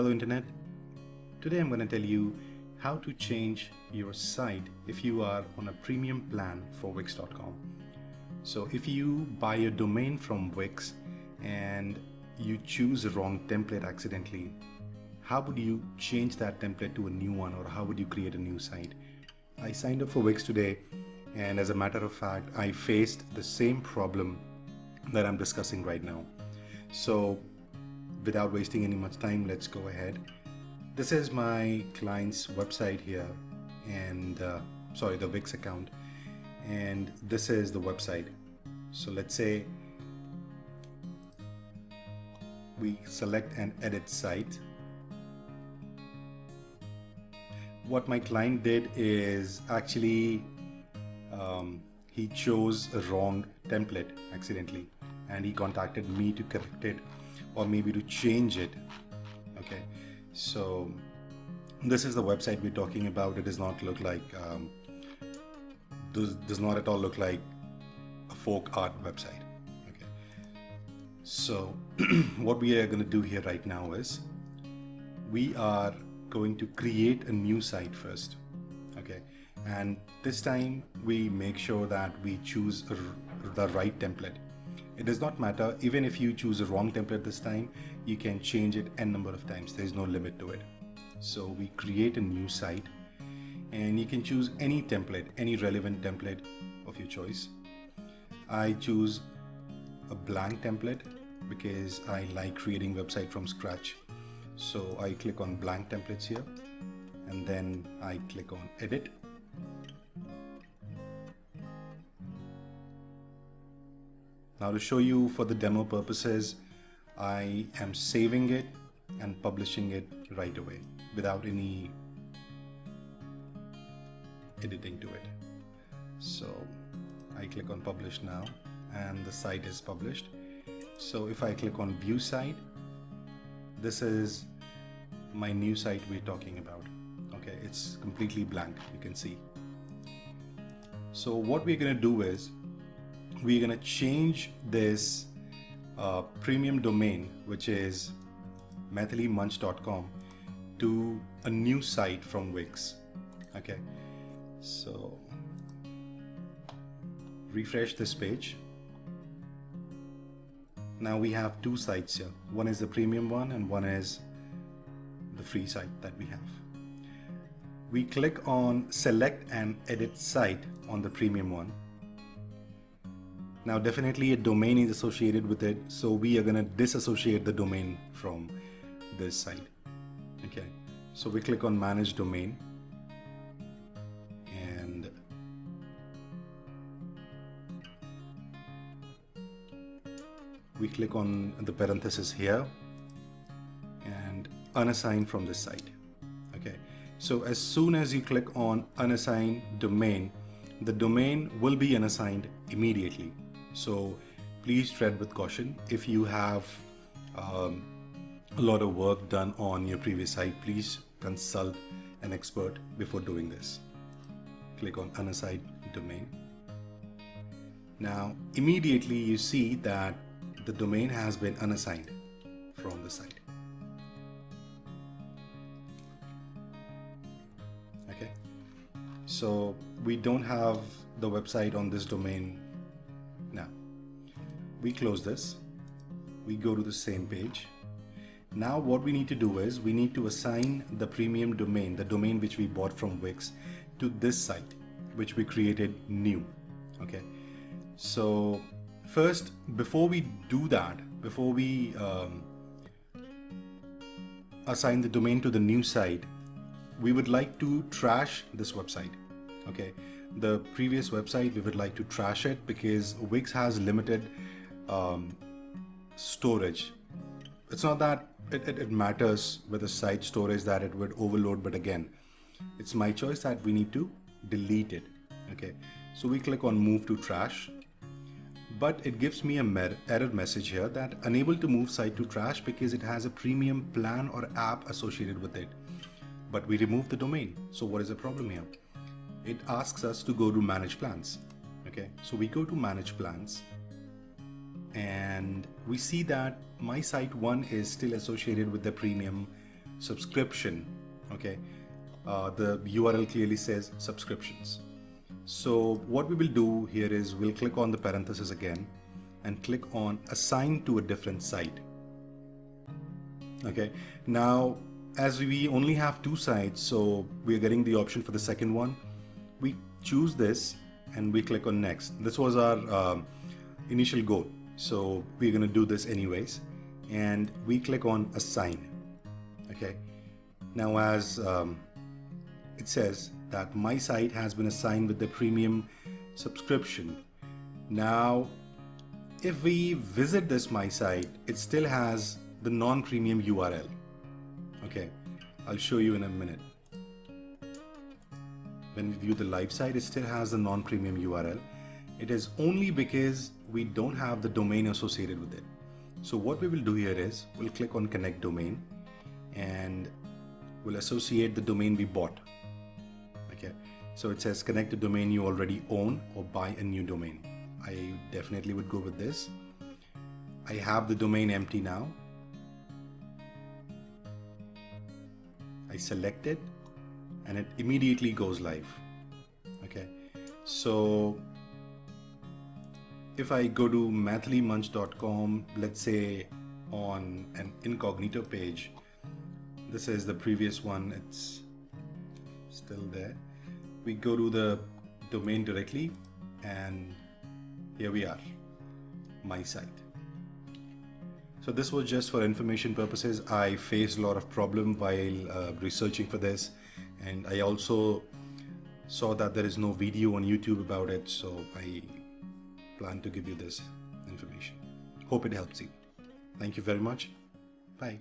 Hello Internet. Today I'm going to tell you how to change your site if you are on a premium plan for Wix.com. So if you buy a domain from Wix and you choose the wrong template accidentally, how would you change that template to a new one, or how would you create a new site? I signed up for Wix today, and as a matter of fact, I faced the same problem that I'm discussing right now. So without wasting any much time, let's go ahead. This is my client's website here, and the Wix account, and this is the website. So let's say we select and edit site. What my client did is actually he chose a wrong template accidentally, and he contacted me to correct it or maybe to change it. Okay, so this is the website we're talking about. It does not look like does not at all look like a folk art website. Okay, so what we are going to do here right now is we are going to create a new site first. Okay, and this time we make sure that we choose the right template. It does not matter, even if you choose a wrong template this time, you can change it n number of times. There is no limit to it. So we create a new site, and you can choose any template, any relevant template of your choice. I choose a blank template because I like creating website from scratch. So I click on blank templates here, and then I click on edit. Now, to show you for the demo purposes, I am saving it and publishing it right away without any editing to it. So I click on publish now, and the site is published. So if I click on view site, this is my new site we're talking about. Okay, it's completely blank, you can see. So what we're going to do is we're going to change this premium domain, which is maithilimunch.com, to a new site from Wix. Okay, so refresh this page. Now we have two sites here. One is the premium one and one is the free site that we have. We click on select and edit site on the premium one. Now definitely a domain is associated with it, so we are going to disassociate the domain from this site. Okay, so we click on manage domain, and we click on the parenthesis here and unassign from this site. Okay, so as soon as you click on unassign domain, the domain will be unassigned immediately. So please tread with caution. If you have a lot of work done on your previous site, please consult an expert before doing this. Click on unassigned domain. Now immediately you see that the domain has been unassigned from the site. Okay, so we don't have the website on this domain now. We close this, we go to the same page. Now what we need to do is we need to assign the premium domain, the domain which we bought from Wix, to this site which we created new. Okay, so first, before we do that, before we assign the domain to the new site, we would like to trash this website. Okay, the previous website, we would like to trash it because Wix has limited storage. It's not that it matters with the site storage that it would overload, but again, it's my choice that we need to delete it. Okay, so we click on move to trash, but it gives me a error message here that unable to move site to trash because it has a premium plan or app associated with it. But we remove the domain. So what is the problem here? It asks us to go to manage plans. Okay, so we go to manage plans, and we see that my site 1 is still associated with the premium subscription. Okay, the URL clearly says subscriptions. So what we will do here is we'll click on the parenthesis again and click on assign to a different site. Okay, now as we only have 2 sites, so we're getting the option for the second one. We choose this and we click on next. This was our initial goal, so we're going to do this anyways, and we click on assign. Okay, now as it says that my site has been assigned with the premium subscription. Now if we visit this my site, it still has the non-premium URL. Okay, I'll show you in a minute. When we view the live site, it still has the non-premium URL. It is only because we don't have the domain associated with it. So what we will do here is we'll click on connect domain and we'll associate the domain we bought. Okay, so it says connect a domain you already own or buy a new domain. I definitely would go with this. I have the domain empty now. I select it and it immediately goes live. Okay, so if I go to mathlymunch.com, let's say on an incognito page, this is the previous one, it's still there. We go to the domain directly and here we are, my site. So this was just for information purposes. I faced a lot of problem while researching for this, and I also saw that there is no video on YouTube about it, so I plan to give you this information. Hope it helps you. Thank you very much. Bye.